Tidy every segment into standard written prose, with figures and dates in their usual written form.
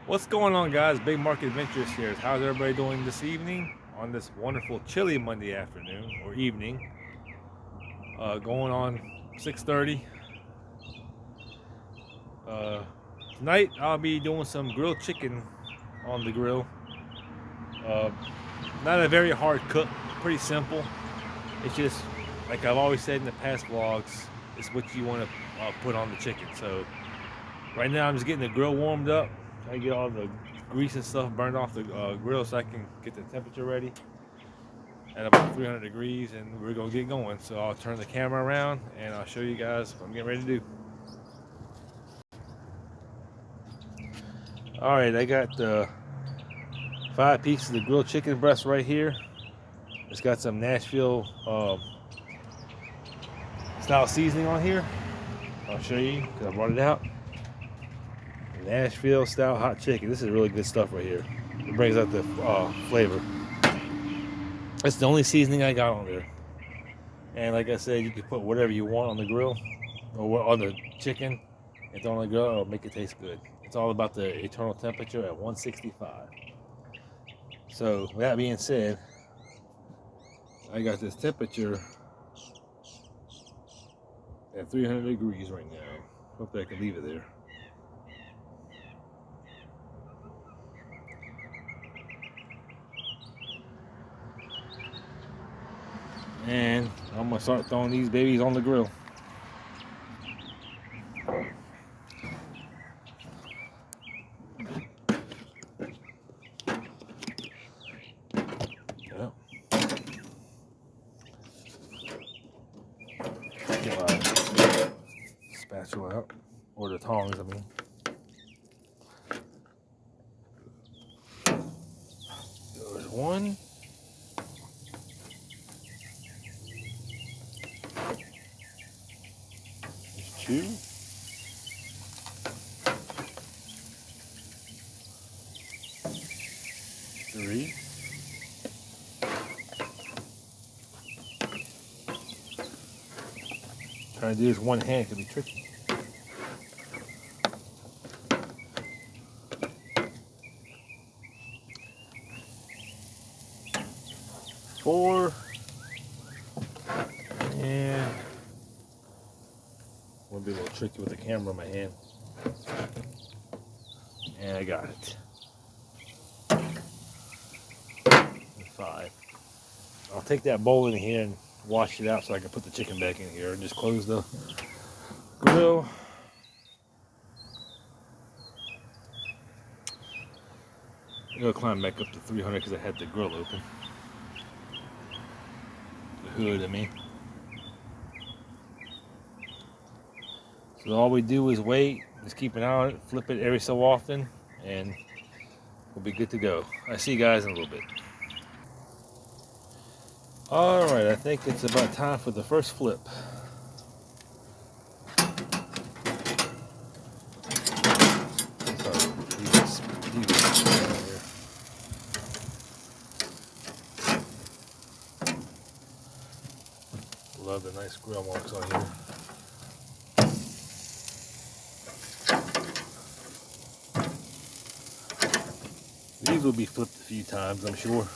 What's going on, guys? Big Market Adventures here. How's everybody doing this evening on this wonderful chilly Monday afternoon or evening? Going on 6:30. Uh, Tonight I'll be doing some grilled chicken on the grill. Uh, Not a very hard cook, pretty simple. It's just like I've always said in the past vlogs, it's what you want to put on the chicken. So right now I'm just getting the grill warmed up. Trying to get all the grease and stuff burned off the grill so I can get the temperature ready at about 300 degrees, and we're gonna get going. So I'll turn the camera around and I'll show you guys what I'm getting ready to do. All right, I got 5 pieces of grilled chicken breast right here. It's got some Nashville style seasoning on here. I'll show you because I brought it out. Nashville style hot chicken. This is really good stuff right here. It brings out the flavor. That's the only seasoning I got on there. And like I said, you can put whatever you want on the grill or on the chicken and throw it on the grill. It'll make it taste good. It's all about the eternal temperature at 165. So with that being said, I got this temperature at 300 degrees right now. Hopefully I can leave it there. And I'm gonna start throwing these babies on the grill. Yep. Get my spatula out, or the tongs, I mean. There's one. There's 2. 3. Trying to do this one hand can be tricky. 4. And will be a little tricky with the camera in my hand. And I got it. 5. I'll take that bowl in here and wash it out so I can put the chicken back in here and just close the grill. It'll climb back up to 300 because I had the grill open. The hood, I mean. So all we do is wait, just keep an eye on it, flip it every so often, and we'll be good to go. I'll see you guys in a little bit. Alright, I think it's about time for the first flip. Love the nice grill marks on here. These will be flipped a few times, I'm sure.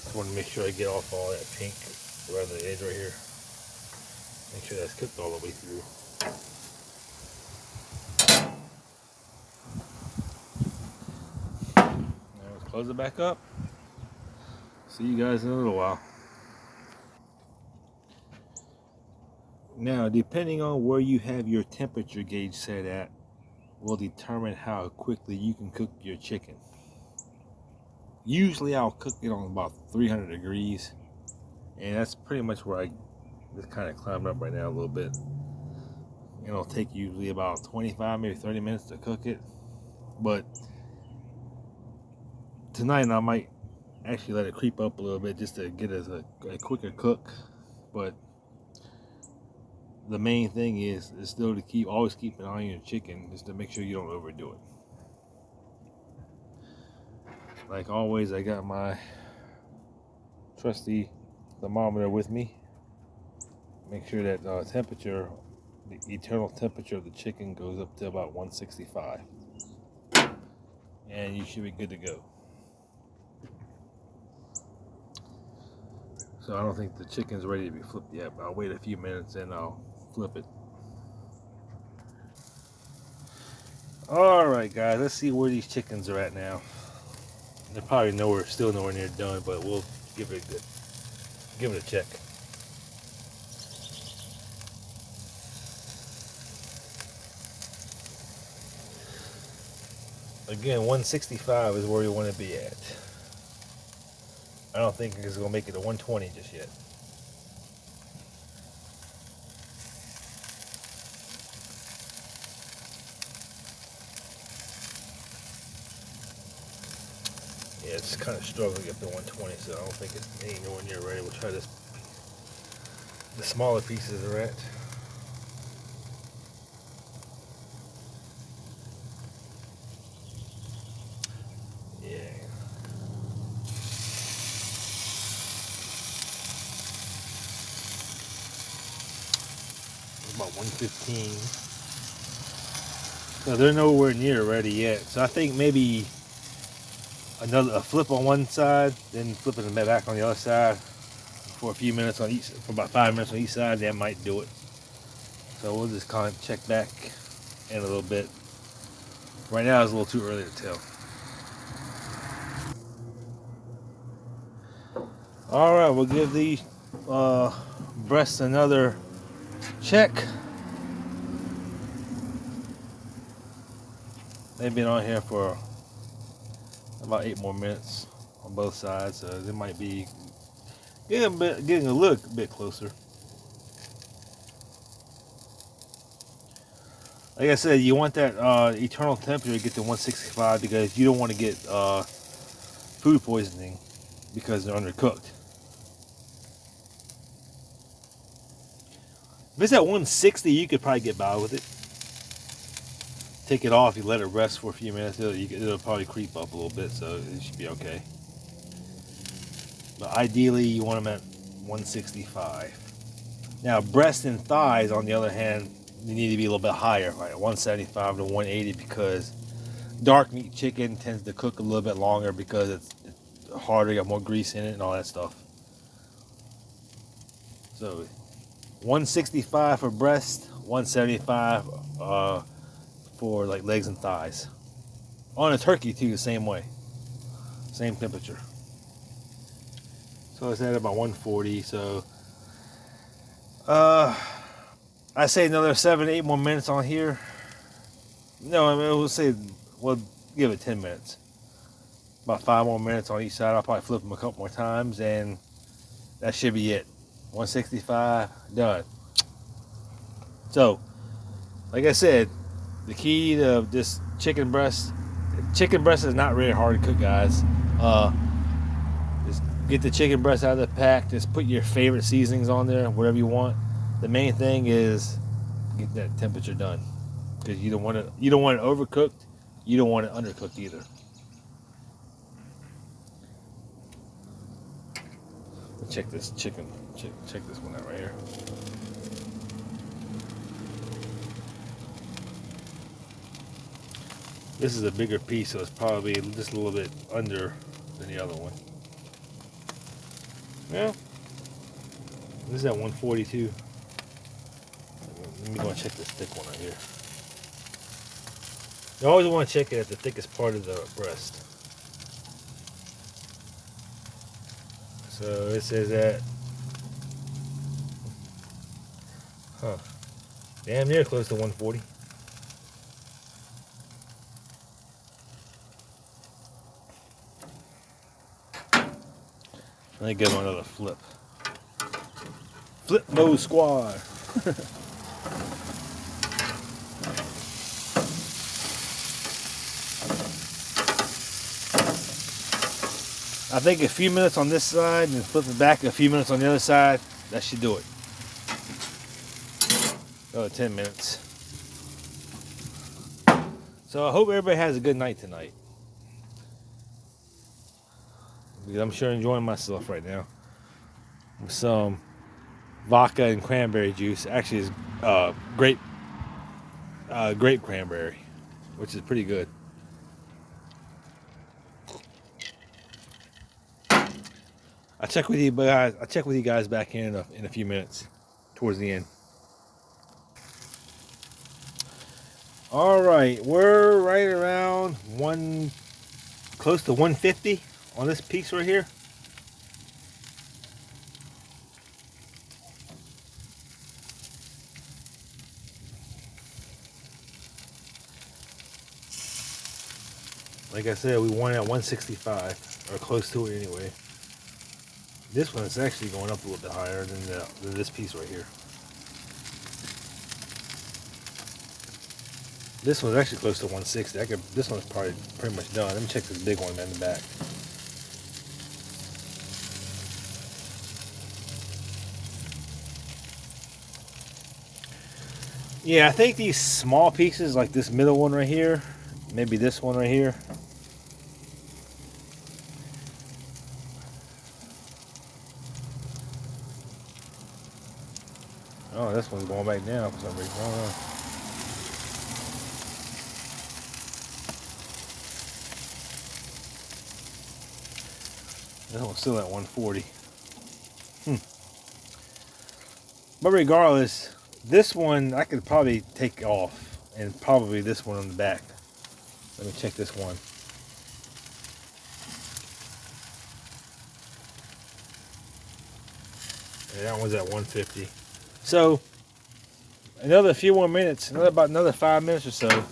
Just want to make sure I get off all that pink around the edge right here. Make sure that's cooked all the way through. Now let's close it back up. See you guys in a little while. Now, depending on where you have your temperature gauge set at, will determine how quickly you can cook your chicken. Usually I'll cook it on about 300 degrees, and that's pretty much where I just kind of climbed up right now a little bit. It'll take usually about 25, maybe 30 minutes to cook it, but tonight I might actually let it creep up a little bit just to get a quicker cook. But the main thing is still to always keep an eye on your chicken, just to make sure you don't overdo it. Like always, I got my trusty thermometer with me. Make sure that temperature the eternal temperature of the chicken goes up to about 165. And you should be good to go. So I don't think the chicken's ready to be flipped yet, but I'll wait a few minutes and I'll flip it. Alright guys, let's see where these chickens are at now. They're probably still nowhere near done, but we'll give it a check. Again, 165 is where we want to be at. I don't think it's going to make it to 120 just yet. Yeah, it's kind of struggling up to 120, so I don't think it ain't nowhere near ready. We'll try this. The smaller pieces are at. About 115. So they're nowhere near ready yet. So I think maybe a flip on one side, then flipping them back on the other side for a few minutes on each, for about 5 minutes on each side. That might do it. So we'll just kind of check back in a little bit. Right now it's a little too early to tell. All right, we'll give these breasts another check. They've been on here for about 8 more minutes on both sides, so they might be getting a little bit closer. Like I said, you want that eternal temperature to get to 165 because you don't want to get food poisoning because they're undercooked. If it's at 160, you could probably get by with it. Take it off, you let it rest for a few minutes, it'll probably creep up a little bit, so it should be okay. But ideally, you want them at 165. Now, breast and thighs, on the other hand, you need to be a little bit higher, right? 175 to 180, because dark meat chicken tends to cook a little bit longer because it's harder, got more grease in it and all that stuff. So 165 for breast, 175 for like legs and thighs. On a turkey too, the same way, same temperature. So it's at about 140. So I say another 7-8 more minutes on here. No, I mean, we'll give it 10 minutes. About 5 more minutes on each side. I'll probably flip them a couple more times, and that should be it. 165, done. So, like I said, the key to this chicken breast is not really hard to cook, guys. Just get the chicken breast out of the pack. Just put your favorite seasonings on there, whatever you want. The main thing is get that temperature done, because you don't want it overcooked. You don't want it undercooked either. Let's check this chicken. Check this one out right here. This is a bigger piece, so it's probably just a little bit under than the other one. Yeah, this is at 142. Let me go and check this thick one right here. You always want to check it at the thickest part of the breast. So it says that, damn near close to 140. Let me give him another flip. Flip mode squad. I think a few minutes on this side and flip it back a few minutes on the other side, that should do it. Another 10 minutes. So I hope everybody has a good night tonight, because I'm sure enjoying myself right now with some vodka and cranberry juice. Actually, is grape cranberry, which is pretty good. I'll check with you guys back in a few minutes, towards the end. All right, we're right around close to 150 on this piece right here. Like I said, we want it at 165, or close to it anyway. This one is actually going up a little bit higher than this piece right here. This one's actually close to 160. This one's probably pretty much done. Let me check this big one in the back. Yeah, I think these small pieces, like this middle one right here, maybe this one right here. Oh, this one's going back down for some reason. I don't know. This one's still at 140. But regardless, this one I could probably take off, and probably this one on the back. Let me check this one. Yeah, that one's at 150. So another few more minutes, about another 5 minutes or so.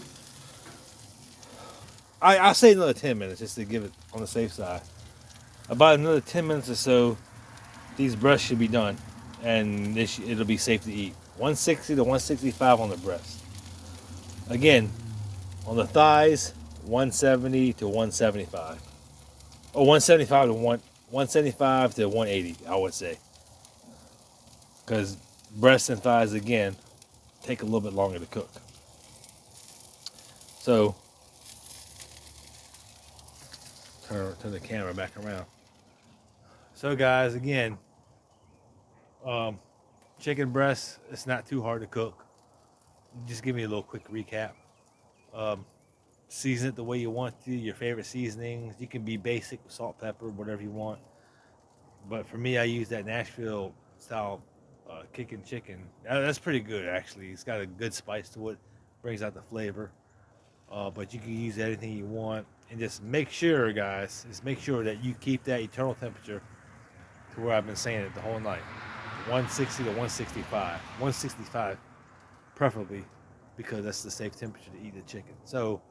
I'll say another 10 minutes just to give it on the safe side. About another 10 minutes or so, these breasts should be done, and it'll be safe to eat. 160 to 165 on the breast. Again, on the thighs, 170 to 175. Or 175 to 180, I would say. Because breasts and thighs, again, take a little bit longer to cook. So, turn the camera back around. So guys, again, chicken breast, it's not too hard to cook. Just give me a little quick recap. Season it the way you want to, your favorite seasonings. You can be basic with salt, pepper, whatever you want. But for me, I use that Nashville style kicking chicken. That's pretty good, actually. It's got a good spice to it, brings out the flavor. But you can use anything you want, and just make sure, guys, make sure that you keep that eternal temperature to where I've been saying it the whole night, 160 to 165, 165 preferably, because that's the safe temperature to eat the chicken. So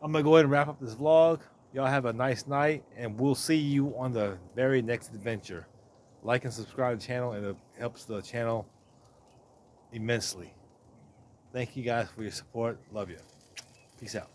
I'm gonna go ahead and wrap up this vlog. Y'all have a nice night, and we'll see you on the very next adventure. Like and subscribe to the channel, and it helps the channel immensely. Thank you guys for your support. Love you. Peace out.